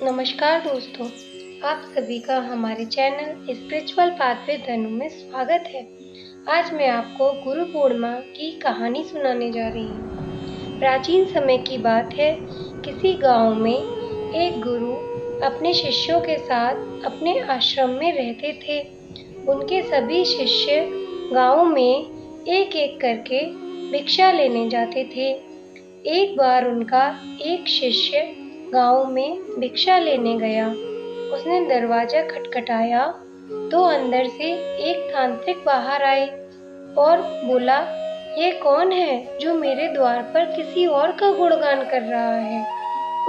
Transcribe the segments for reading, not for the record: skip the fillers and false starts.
नमस्कार दोस्तों, आप सभी का हमारे चैनल स्पिरिचुअल पाथ विद धनु में स्वागत है। आज मैं आपको गुरु पूर्णिमा की कहानी सुनाने जा रही हूँ। प्राचीन समय की बात है। किसी गांव में एक गुरु अपने शिष्यों के साथ अपने आश्रम में रहते थे। उनके सभी शिष्य गांव में एक एक करके भिक्षा लेने जाते थे। एक बार उनका एक शिष्य गांव में भिक्षा लेने गया। उसने दरवाजा खटखटाया तो अंदर से एक तांत्रिक बाहर आए और बोला, ये कौन है जो मेरे द्वार पर किसी और का गुणगान कर रहा है।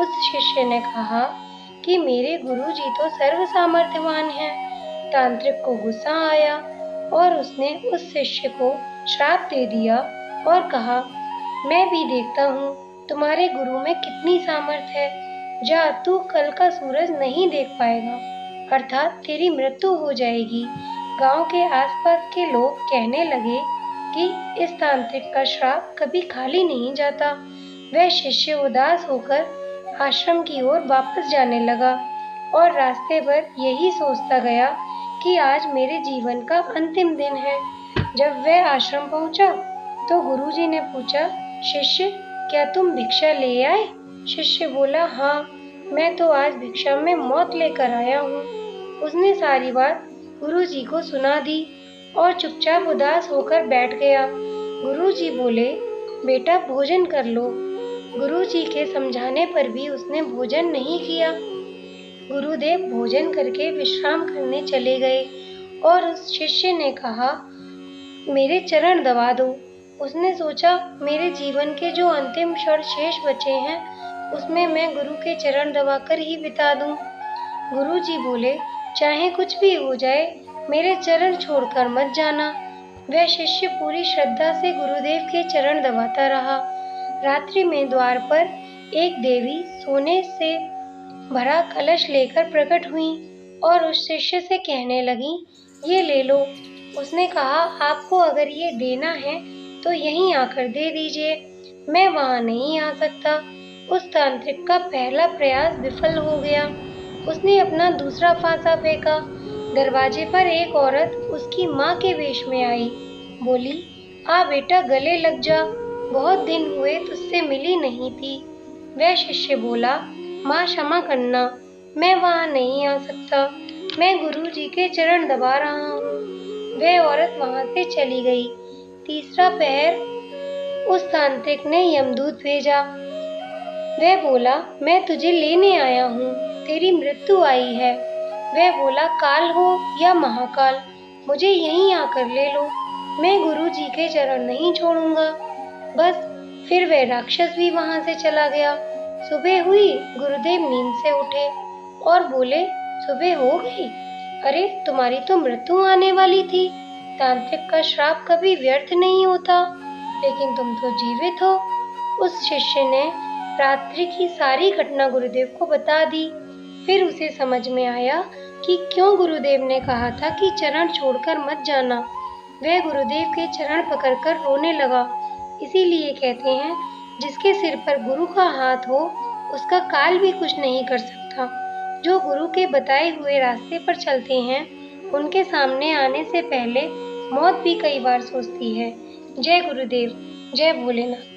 उस शिष्य ने कहा कि मेरे गुरुजी तो सर्व सामर्थ्यवान हैं। तांत्रिक को गुस्सा आया और उसने उस शिष्य को श्राप दे दिया और कहा, मैं भी देखता हूँ तुम्हारे गुरु में कितनी सामर्थ्य है। जा, तू कल का सूरज नहीं देख पाएगा, अर्थात तेरी मृत्यु हो जाएगी। गांव के आसपास के लोग कहने लगे कि इस तांत्रिक का श्राप कभी खाली नहीं जाता। वह शिष्य उदास होकर आश्रम की ओर वापस जाने लगा और रास्ते पर यही सोचता गया कि आज मेरे जीवन का अंतिम दिन है। जब वह आश्रम पहुंचा तो गुरुजी ने पूछा, शिष्य, क्या तुम भिक्षा ले आए? शिष्य बोला, हाँ, मैं तो आज भिक्षा में मौत लेकर आया हूँ। उसने सारी बात गुरुजी को सुना दी और चुपचाप उदास होकर बैठ गया। गुरुजी बोले, बेटा भोजन कर लो। गुरुजी के समझाने पर भी उसने भोजन नहीं किया। गुरुदेव भोजन करके विश्राम करने चले गए और उस शिष्य ने कहा, मेरे चरण दबा दो। उसने सोचा, मेरे जीवन के जो अंतिम क्षण शेष बचे हैं उसमें मैं गुरु के चरण दबाकर ही बिता दूं। गुरुजी बोले, चाहे कुछ भी हो जाए, मेरे चरण छोड़कर मत जाना। वह शिष्य पूरी श्रद्धा से गुरुदेव के चरण दबाता रहा। रात्रि में द्वार पर एक देवी सोने से भरा कलश लेकर प्रकट हुई और उस शिष्य से कहने लगी, ये ले लो। उसने कहा, आपको अगर ये देना है तो यहीं आकर दे दीजिए, मैं वहाँ नहीं आ सकता। उस तांत्रिक का पहला प्रयास विफल हो गया। उसने अपना दूसरा फांसा फेंका। दरवाजे पर एक औरत उसकी माँ के वेश में आई। बोली, आ बेटा, गले लग जा, बहुत दिन हुए तुझसे मिली नहीं थी। वह शिष्य बोला, माँ क्षमा करना, मैं वहाँ नहीं आ सकता, मैं गुरुजी के चरण दबा रहा हूँ। वह औरत वहाँ से चली गई। तीसरा पहर उस तांत्रिक ने यमदूत भेजा। वह बोला, मैं तुझे लेने आया हूँ, तेरी मृत्यु आई है। वह बोला, काल हो या महाकाल, मुझे यहीं आकर ले लो, मैं गुरुजी के चरण नहीं छोड़ूंगा। बस फिर वह राक्षस भी वहाँ से चला गया। सुबह हुई, गुरुदेव नींद से उठे और बोले, सुबह हो गई? अरे, तुम्हारी तो मृत्यु आने वाली थी। तांत्रिक का श्राप कभी व्यर्थ नहीं होता, लेकिन तुम तो जीवित हो। उस शिष्य ने रात्रि की सारी घटना गुरुदेव को बता दी। फिर उसे समझ में आया कि क्यों गुरुदेव ने कहा था कि चरण छोड़कर मत जाना। वह गुरुदेव के चरण पकड़कर रोने लगा। इसीलिए कहते हैं, जिसके सिर पर गुरु का हाथ हो उसका काल भी कुछ नहीं कर सकता। जो गुरु के बताए हुए रास्ते पर चलते हैं उनके सामने आने से पहले मौत भी कई बार सोचती है। जय गुरुदेव, जय भोलेनाथ।